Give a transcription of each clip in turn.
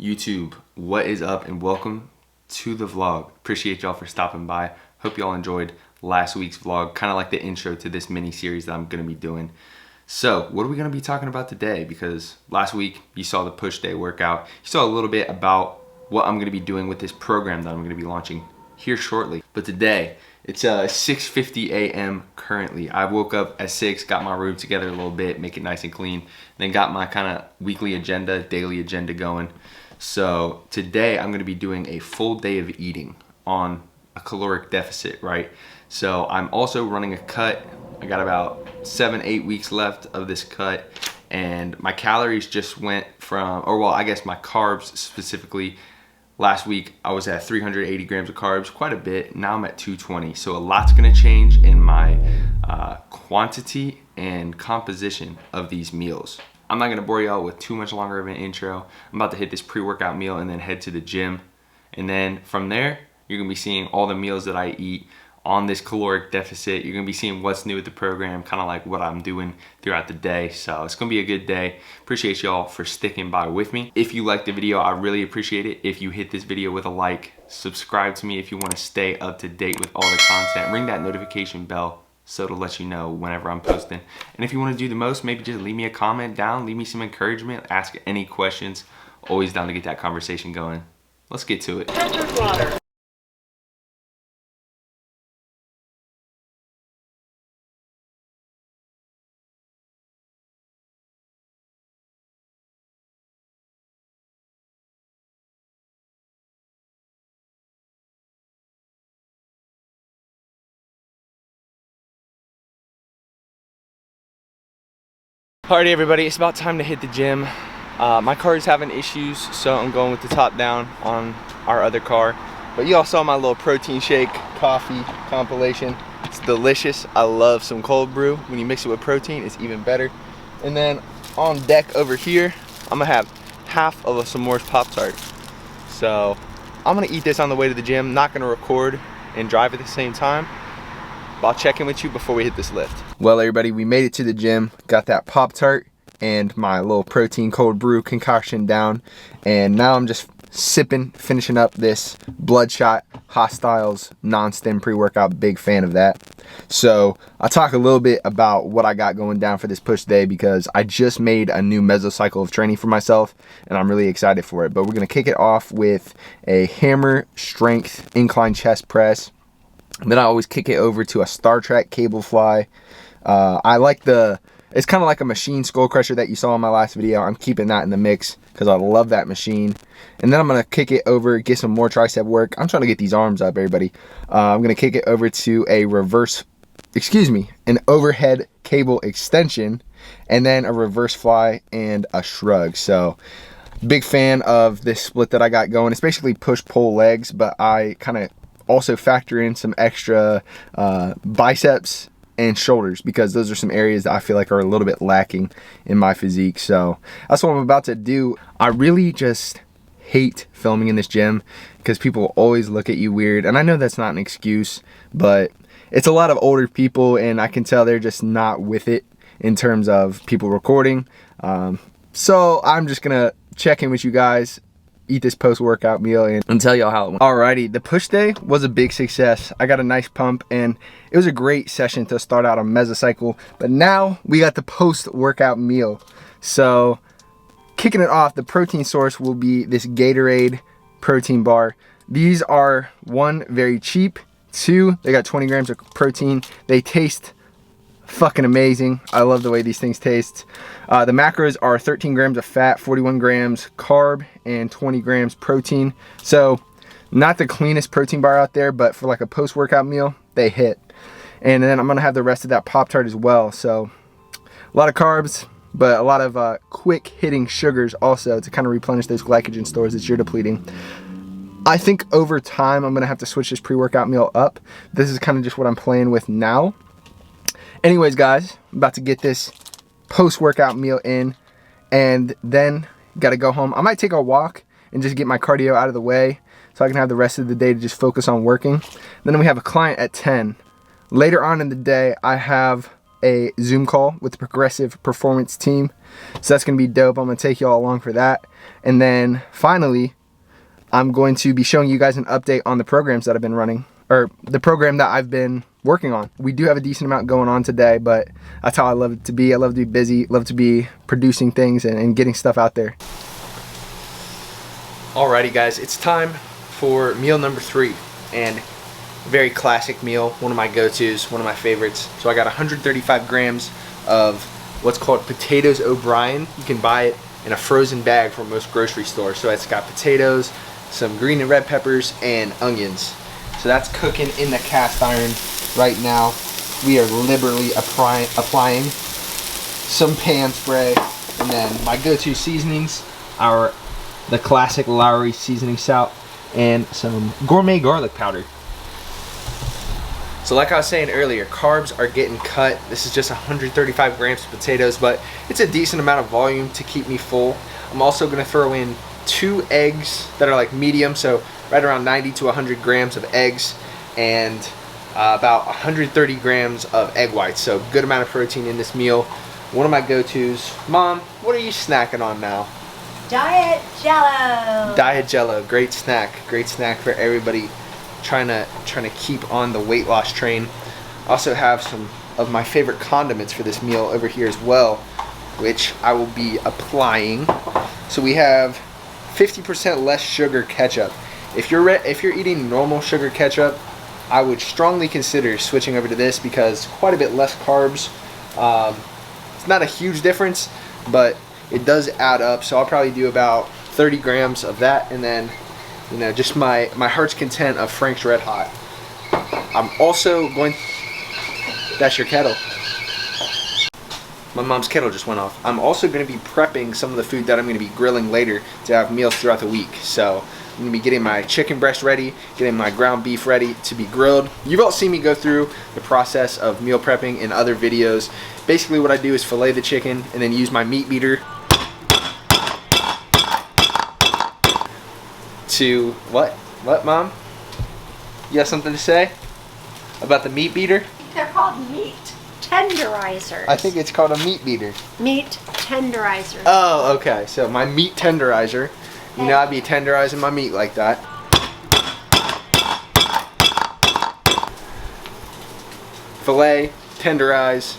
YouTube, what is up and welcome to the vlog. Appreciate y'all for stopping by. Hope y'all enjoyed last week's vlog, kind of like the intro to this mini series that I'm going to be doing. So what are we going to be talking about today? Because last week you saw the push day workout. You saw a little bit about what I'm going to be doing with this program that I'm going to be launching here shortly. But today it's 6:50 a.m. currently. I woke up at 6, got my room together a little bit, make it nice and clean, then got my kind of weekly agenda, daily agenda going. So today I'm going to be doing a full day of eating on a caloric deficit, right? So I'm also running a cut. I got about 7-8 weeks left of this cut, and my calories just went from, or well, I guess my carbs specifically. Last week I was at 380 grams of carbs, quite a bit. Now I'm at 220. So a lot's gonna change in my quantity and composition of these meals. I'm not gonna bore y'all with too much longer of an intro. I'm about to hit this pre-workout meal and then head to the gym. And then from there, you're gonna be seeing all the meals that I eat on this caloric deficit. You're gonna be seeing what's new with the program, kind of like what I'm doing throughout the day. So it's gonna be a good day. Appreciate y'all for sticking by with me. If you liked the video, I really appreciate it if you hit this video with a like. Subscribe to me if you want to stay up to date with all the content. Ring that notification bell so it'll let you know whenever I'm posting. And if you want to do the most, maybe just leave me a comment down, leave me some encouragement, ask any questions. Always down to get that conversation going. Let's get to it. Filtered water. Alrighty everybody, it's about time to hit the gym. My car is having issues, so I'm going with the top down on our other car. But you all saw my little protein shake coffee compilation. It's delicious. I love some cold brew. When you mix it with protein, it's even better. And then on deck over here, I'm gonna have half of a s'mores Pop-Tart. So I'm gonna eat this on the way to the gym. Not gonna record and drive at the same time. I'll check in with you before we hit this lift. Well everybody, we made it to the gym, got that Pop-Tart and my little protein cold brew concoction down, and now I'm just finishing up this Bloodshot Hostiles non-stim pre-workout. Big fan of that. So I'll talk a little bit about what I got going down for this push day, because I just made a new mesocycle of training for myself and I'm really excited for it. But we're gonna kick it off with a hammer strength incline chest press. Then I always kick it over to a Star Trek cable fly. I like it's kind of like a machine skull crusher that you saw in my last video. I'm keeping that in the mix because I love that machine. And then I'm going to kick it over, get some more tricep work. I'm trying to get these arms up, everybody. I'm going to kick it over to an overhead cable extension, and then a reverse fly and a shrug. So big fan of this split that I got going. It's basically push-pull legs, but I kind of also factor in some extra biceps and shoulders, because those are some areas that I feel like are a little bit lacking in my physique. So that's what I'm about to do. I really just hate filming in this gym because people always look at you weird, and I know that's not an excuse, but it's a lot of older people and I can tell they're just not with it in terms of people recording. So I'm just gonna check in with you guys, eat this post-workout meal, and tell y'all how it went. Alrighty, the push day was a big success. I got a nice pump and it was a great session to start out a mesocycle, but now we got the post-workout meal. So kicking it off, the protein source will be this Gatorade Protein Bar. These are, one, very cheap, two, they got 20 grams of protein. They taste fucking amazing. I love the way these things taste. The macros are 13 grams of fat, 41 grams carb, and 20 grams protein. So not the cleanest protein bar out there, but for like a post-workout meal, they hit. And then I'm gonna have the rest of that Pop-Tart as well. So a lot of carbs, but a lot of quick hitting sugars also to kind of replenish those glycogen stores that you're depleting. I think over time I'm gonna have to switch this pre-workout meal up. This is kind of just what I'm playing with now. Anyways guys, I'm about to get this post-workout meal in, and then gotta go home. I might take a walk and just get my cardio out of the way so I can have the rest of the day to just focus on working. Then we have a client at 10. Later on in the day, I have a Zoom call with the Progressive Performance team. So that's going to be dope. I'm going to take you all along for that. And then finally, I'm going to be showing you guys an update on the programs that I've been running, or the program that I've been working on. We do have a decent amount going on today, but that's how I love it to be. I love to be busy, love to be producing things and getting stuff out there. Alrighty guys, it's time for meal number 3, and very classic meal, one of my go-tos, one of my favorites. So I got 135 grams of what's called potatoes O'Brien. You can buy it in a frozen bag from most grocery stores. So it's got potatoes, some green and red peppers, and onions. So that's cooking in the cast iron right now. We are liberally applying some pan spray, and then my go-to seasonings are the classic Lowry seasoning salt and some gourmet garlic powder. So like I was saying earlier, carbs are getting cut. This is just 135 grams of potatoes, but it's a decent amount of volume to keep me full. I'm also gonna throw in 2 eggs that are like medium, so right around 90 to 100 grams of eggs, and about 130 grams of egg whites. So good amount of protein in this meal. One of my go-tos. Mom, what are you snacking on now? Diet Jello. Diet Jello, great snack for everybody trying to keep on the weight loss train. Also have some of my favorite condiments for this meal over here as well, which I will be applying. So we have 50% less sugar ketchup. If you're eating normal sugar ketchup, I would strongly consider switching over to this because quite a bit less carbs. It's not a huge difference, but it does add up. So I'll probably do about 30 grams of that, and then just my heart's content of Frank's Red Hot. I'm also going. That's your kettle. My mom's kettle just went off. I'm also going to be prepping some of the food that I'm going to be grilling later to have meals throughout the week. So I'm going to be getting my chicken breast ready, getting my ground beef ready to be grilled. You've all seen me go through the process of meal prepping in other videos. Basically what I do is fillet the chicken and then use my meat beater to, what, Mom? You got something to say about the meat beater? They're called meat tenderizers. I think it's called a meat beater. Meat tenderizers. Oh, okay. So my meat tenderizer. You know, I'd be tenderizing my meat like that. Fillet, tenderize.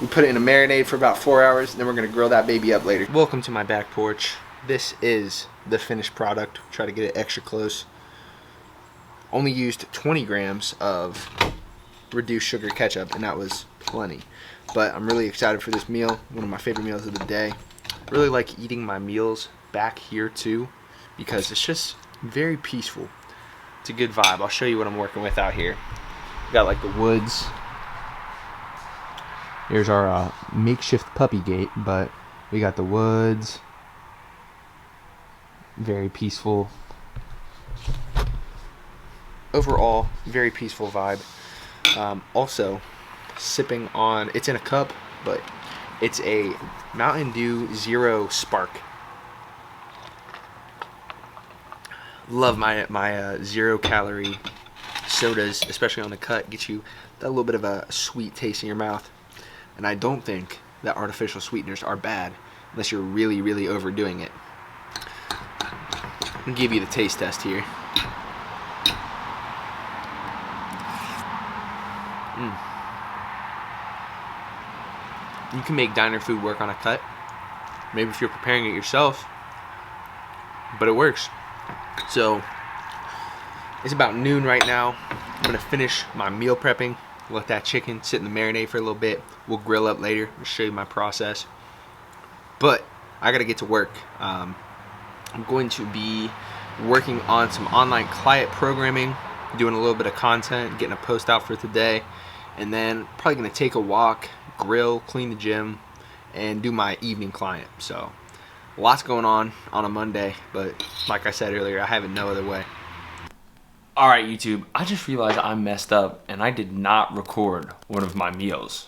We put it in a marinade for about 4 hours, and then we're gonna grill that baby up later. Welcome to my back porch. This is the finished product. Try to get it extra close. Only used 20 grams of reduced sugar ketchup, and that was plenty. But I'm really excited for this meal. One of my favorite meals of the day. I really like eating my meals back here too, because it's just very peaceful. It's a good vibe. I'll show you what I'm working with out here. We got like the woods. Here's our makeshift puppy gate, but we got the woods. Very peaceful. Overall, very peaceful vibe. Also, sipping on, it's in a cup, but it's a Mountain Dew Zero Spark. Love my 0 calorie sodas, especially on the cut. Get you that little bit of a sweet taste in your mouth. And I don't think that artificial sweeteners are bad unless you're really, really overdoing it. I'll give you the taste test here. You can make diner food work on a cut. Maybe if you're preparing it yourself, but it works. So it's about noon right now. I'm gonna finish my meal prepping. Let that chicken sit in the marinade for a little bit. We'll grill up later. I'll show you my process. But I gotta get to work. I'm going to be working on some online client programming, doing a little bit of content, getting a post out for today, and then probably gonna take a walk, grill, clean the gym, and do my evening client. So lots going on a Monday, but like I said earlier, I have it no other way. Alright YouTube, I just realized I messed up and I did not record one of my meals.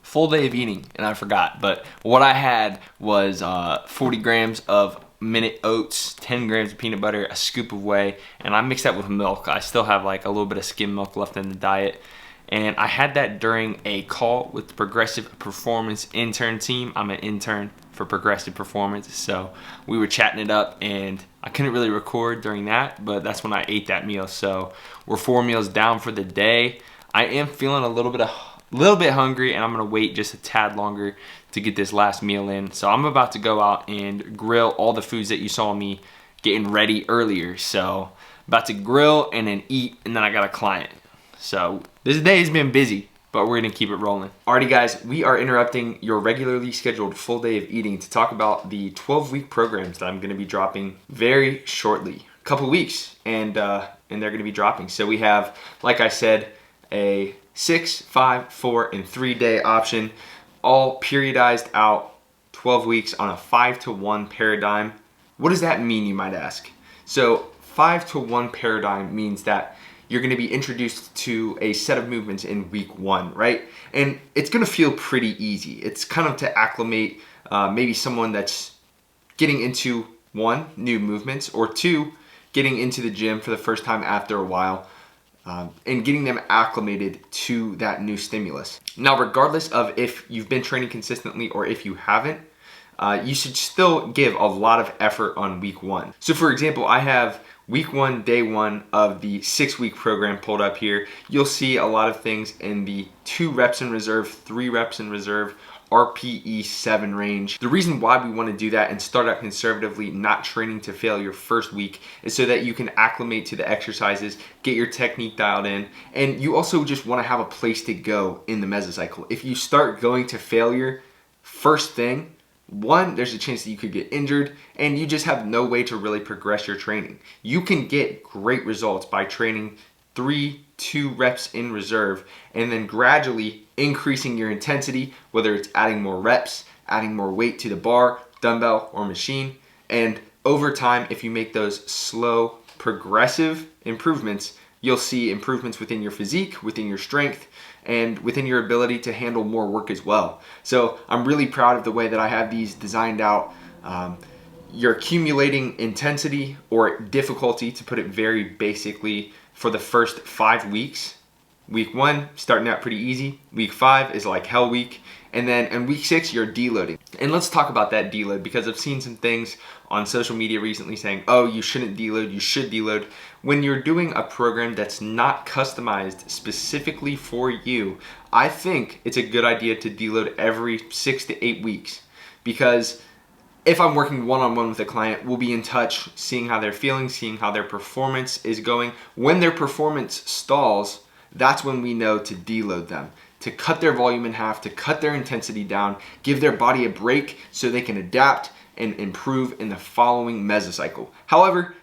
Full day of eating and I forgot, but what I had was 40 grams of minute oats, 10 grams of peanut butter, a scoop of whey, and I mixed that with milk. I still have like a little bit of skim milk left in the diet, And I had that during a call with the Progressive Performance intern team. I'm an intern for Progressive Performance, so we were chatting it up, and I couldn't really record during that, but that's when I ate that meal. So we're 4 meals down for the day. I am feeling a little bit hungry, and I'm gonna wait just a tad longer to get this last meal in. So I'm about to go out and grill all the foods that you saw me getting ready earlier. So about to grill and then eat, and then I got a client. So this day has been busy, but we're gonna keep it rolling. Alrighty guys, we are interrupting your regularly scheduled full day of eating to talk about the 12-week programs that I'm gonna be dropping very shortly. A couple weeks, and they're gonna be dropping. So we have, like I said, a 6, 5, 4, and 3 day option, all periodized out 12 weeks on a 5-to-1 paradigm. What does that mean, you might ask? So 5-to-1 paradigm means that you're going to be introduced to a set of movements in week 1, right? And it's going to feel pretty easy. It's kind of to acclimate maybe someone that's getting into 1, new movements, or 2, getting into the gym for the first time after a while, and getting them acclimated to that new stimulus. Now, regardless of if you've been training consistently or if you haven't, you should still give a lot of effort on week 1. So for example, I have week 1, day 1 of the 6-week program pulled up here. You'll see a lot of things in the 2 reps in reserve, 3 reps in reserve, RPE 7 range. The reason why we want to do that and start out conservatively, not training to fail your first week, is so that you can acclimate to the exercises, get your technique dialed in, and you also just want to have a place to go in the mesocycle. If you start going to failure first thing, 1, there's a chance that you could get injured, and you just have no way to really progress your training. You can get great results by training 3, 2 reps in reserve, and then gradually increasing your intensity, whether it's adding more reps, adding more weight to the bar, dumbbell, or machine. And over time, if you make those slow, progressive improvements, you'll see improvements within your physique, within your strength, and within your ability to handle more work as well. So I'm really proud of the way that I have these designed out. You're accumulating intensity or difficulty, to put it very basically, for the first 5 weeks. Week 1, starting out pretty easy. Week 5 is like hell week. And then in week 6, you're deloading. And let's talk about that deload, because I've seen some things on social media recently saying, oh, you shouldn't deload, you should deload. When you're doing a program that's not customized specifically for you, I think it's a good idea to deload every 6 to 8 weeks. Because if I'm working one-on-one with a client, we'll be in touch, seeing how they're feeling, seeing how their performance is going. When their performance stalls, that's when we know to deload them, to cut their volume in half, to cut their intensity down, give their body a break so they can adapt and improve in the following mesocycle. However,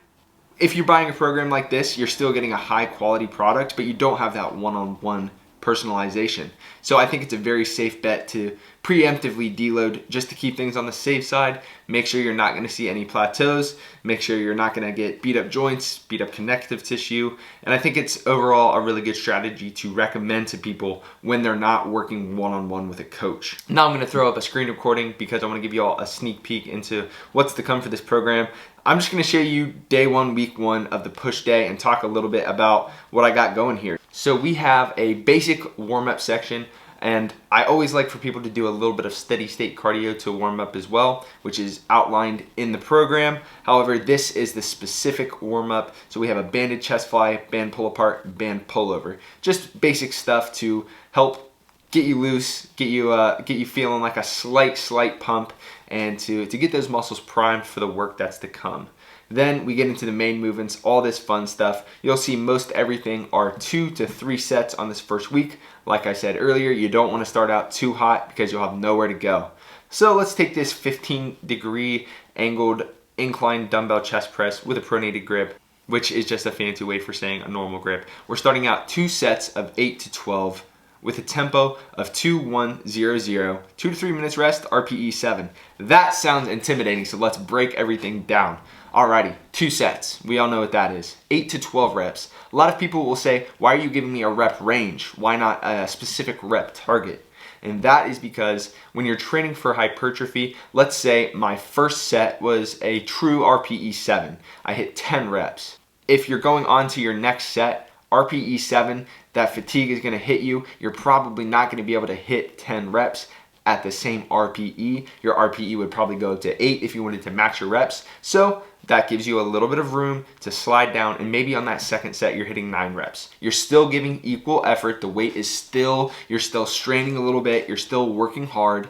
if you're buying a program like this, you're still getting a high quality product, but you don't have that one-on-one personalization. So I think it's a very safe bet to preemptively deload, just to keep things on the safe side. Make sure you're not going to see any plateaus. Make sure you're not going to get beat up joints, beat up connective tissue. And I think it's overall a really good strategy to recommend to people when they're not working one-on-one with a coach. Now I'm going to throw up a screen recording because I want to give you all a sneak peek into what's to come for this program. I'm just going to show you day 1, week 1 of the push day and talk a little bit about what I got going here. So we have a basic warm-up section, and I always like for people to do a little bit of steady state cardio to warm up as well, which is outlined in the program. However, this is the specific warm-up. So we have a banded chest fly, band pull apart, band pull over. Just basic stuff to help get you loose, get you feeling like a slight pump, and to get those muscles primed for the work that's to come. Then we get into the main movements, all this fun stuff. You'll see most everything are 2 to 3 sets on this first week. Like I said earlier, you don't want to start out too hot because you'll have nowhere to go. So let's take this 15-degree angled incline dumbbell chest press with a pronated grip, which is just a fancy way for saying a normal grip. We're starting out 2 sets of 8 to 12 with a tempo of 2, 1, 0, 0, 2 to 3 minutes rest, RPE 7. That sounds intimidating, so let's break everything down. Alrighty, 2 sets. We all know what that is. 8 to 12 reps. A lot of people will say, why are you giving me a rep range? Why not a specific rep target? And that is because when you're training for hypertrophy, let's say my first set was a true RPE 7. I hit 10 reps. If you're going on to your next set, RPE 7, that fatigue is going to hit you. You're probably not going to be able to hit 10 reps at the same RPE. Your RPE would probably go to 8 if you wanted to max your reps. So that gives you a little bit of room to slide down, and maybe on that second set you're hitting 9 reps. You're still giving equal effort. The weight is still, you're still straining a little bit, you're still working hard,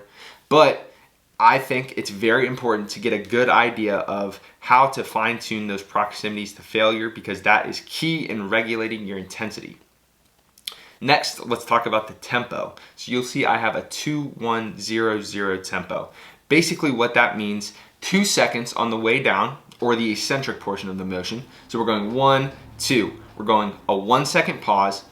but I think it's very important to get a good idea of how to fine-tune those proximities to failure, because that is key in regulating your intensity. Next, let's talk about the tempo. So you'll see I have a 2-1-0-0 tempo. Basically what that means, 2 seconds on the way down, or the eccentric portion of the motion. So we're going 1, 2. We're going a 1 second pause.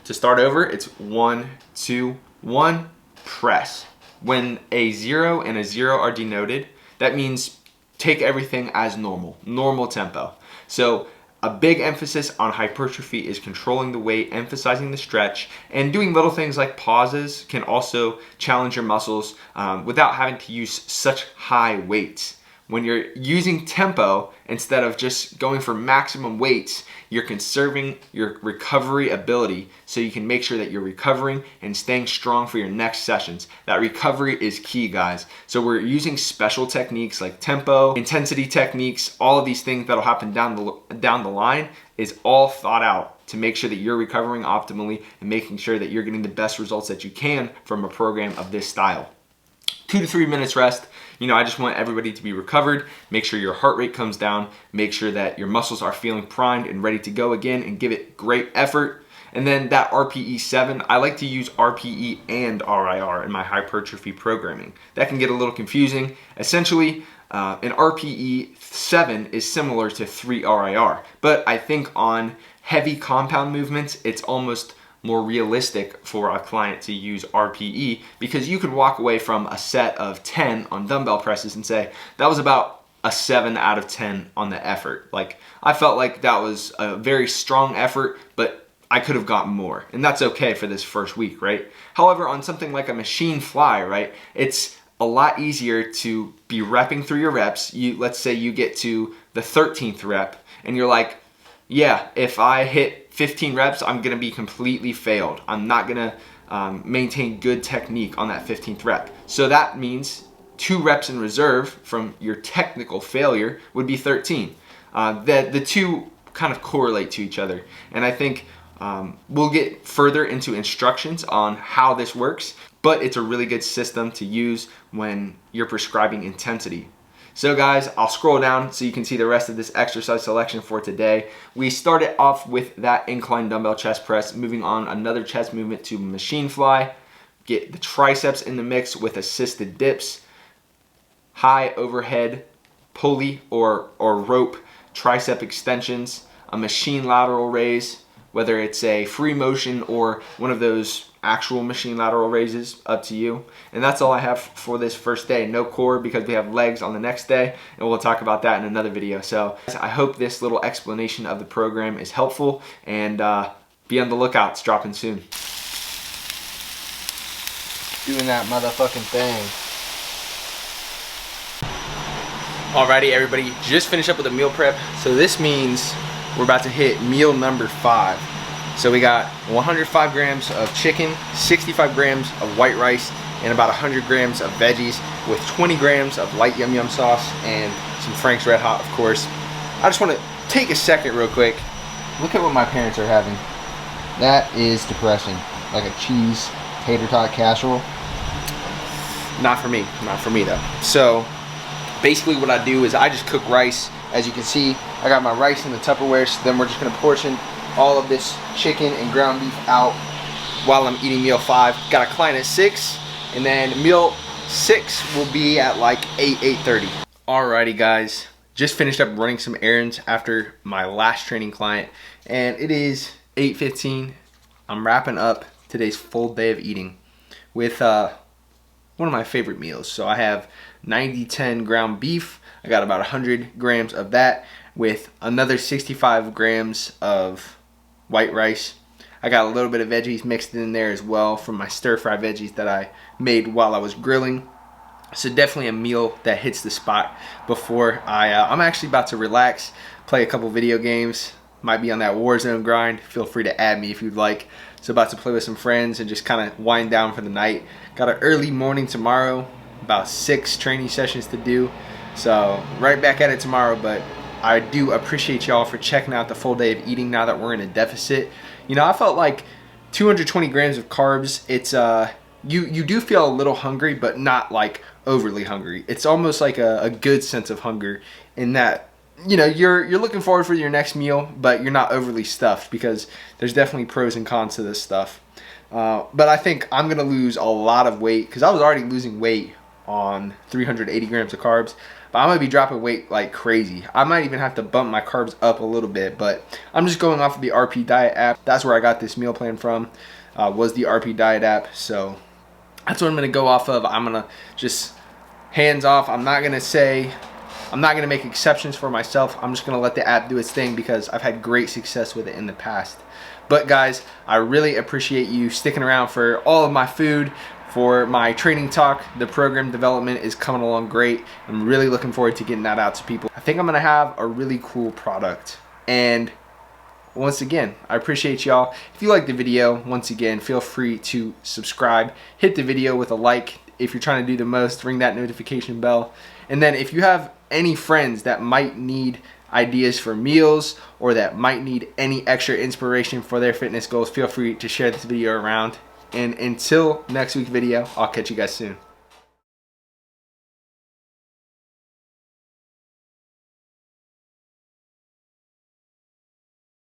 To start over, it's 1, 2, 1, press. When a 0 and a 0 are denoted, that means take everything as normal tempo. So a big emphasis on hypertrophy is controlling the weight, emphasizing the stretch, and doing little things like pauses can also challenge your muscles without having to use such high weights. When you're using tempo instead of just going for maximum weights, you're conserving your recovery ability, so you can make sure that you're recovering and staying strong for your next sessions. That recovery is key, guys. So we're using special techniques like tempo, intensity techniques, all of these things that'll happen down the line is all thought out to make sure that you're recovering optimally and making sure that you're getting the best results that you can from a program of this style. 2 to 3 minutes rest. I just want everybody to be recovered. Make sure your heart rate comes down. Make sure that your muscles are feeling primed and ready to go again, and give it great effort. And then that RPE 7, I like to use RPE and RIR in my hypertrophy programming. That can get a little confusing. Essentially, an RPE 7 is similar to 3 RIR, but I think on heavy compound movements, it's almost more realistic for a client to use RPE, because you could walk away from a set of 10 on dumbbell presses and say, that was about a 7 out of 10 on the effort. Like, I felt like that was a very strong effort, but I could have gotten more, and that's okay for this first week, right? However, on something like a machine fly, right, it's a lot easier to be repping through your reps. Let's say you get to the 13th rep and you're like, yeah, if I hit 15 reps, I'm gonna be completely failed. I'm not gonna maintain good technique on that 15th rep. So that means 2 reps in reserve from your technical failure would be 13. The two kind of correlate to each other. And I think we'll get further into instructions on how this works, but it's a really good system to use when you're prescribing intensity. So guys, I'll scroll down so you can see the rest of this exercise selection for today. We started off with that incline dumbbell chest press, moving on another chest movement to machine fly. Get the triceps in the mix with assisted dips, high overhead pulley or rope tricep extensions, a machine lateral raise, whether it's a free motion or one of those actual machine lateral raises, up to you. And that's all I have for this first day. No core because we have legs on the next day, and we'll talk about that in another video. So I hope this little explanation of the program is helpful, and be on the lookout. It's dropping soon. Doing that motherfucking thing. Alrighty, everybody, just finished up with a meal prep. So this means we're about to hit meal number 5. So we got 105 grams of chicken, 65 grams of white rice, and about 100 grams of veggies with 20 grams of light yum yum sauce and some Frank's Red Hot, of course. I just want to take a second real quick. Look at what my parents are having. That is depressing. Like a cheese tater tot casserole. Not for me though. So basically what I do is I just cook rice. As you can see, I got my rice in the Tupperware, so then we're just gonna portion all of this chicken and ground beef out while I'm eating meal 5. Got a client at 6, and then meal 6 will be at like 8:30. Alrighty guys, just finished up running some errands after my last training client, and it is 8:15. I'm wrapping up today's full day of eating with one of my favorite meals. So I have 90-10 ground beef. I got about 100 grams of that with another 65 grams of white rice. I got a little bit of veggies mixed in there as well from my stir-fry veggies that I made while I was grilling. So definitely a meal that hits the spot before I'm actually about to relax, play a couple video games, might be on that Warzone grind, feel free to add me if you'd like. So about to play with some friends and just kind of wind down for the night. Got an early morning tomorrow, about 6 training sessions to do. So right back at it tomorrow, but I do appreciate y'all for checking out the full day of eating now that we're in a deficit. You know, I felt like 220 grams of carbs, it's you do feel a little hungry, but not like overly hungry. It's almost like a good sense of hunger in that, you know, you're looking forward for your next meal, but you're not overly stuffed, because there's definitely pros and cons to this stuff. But I think I'm gonna lose a lot of weight, because I was already losing weight on 380 grams of carbs, but I'm gonna be dropping weight like crazy. I might even have to bump my carbs up a little bit, but I'm just going off of the RP Diet app. That's where I got this meal plan from, was the RP Diet app. So that's what I'm gonna go off of. I'm gonna just hands off. I'm not gonna make exceptions for myself. I'm just gonna let the app do its thing, because I've had great success with it in the past. But guys, I really appreciate you sticking around for all of my food, for my training talk. The program development is coming along great. I'm really looking forward to getting that out to people. I think I'm gonna have a really cool product. And once again, I appreciate y'all. If you like the video, once again, feel free to subscribe. Hit the video with a like. If you're trying to do the most, ring that notification bell. And then if you have any friends that might need ideas for meals, or that might need any extra inspiration for their fitness goals, feel free to share this video around. And until next week's video, I'll catch you guys soon.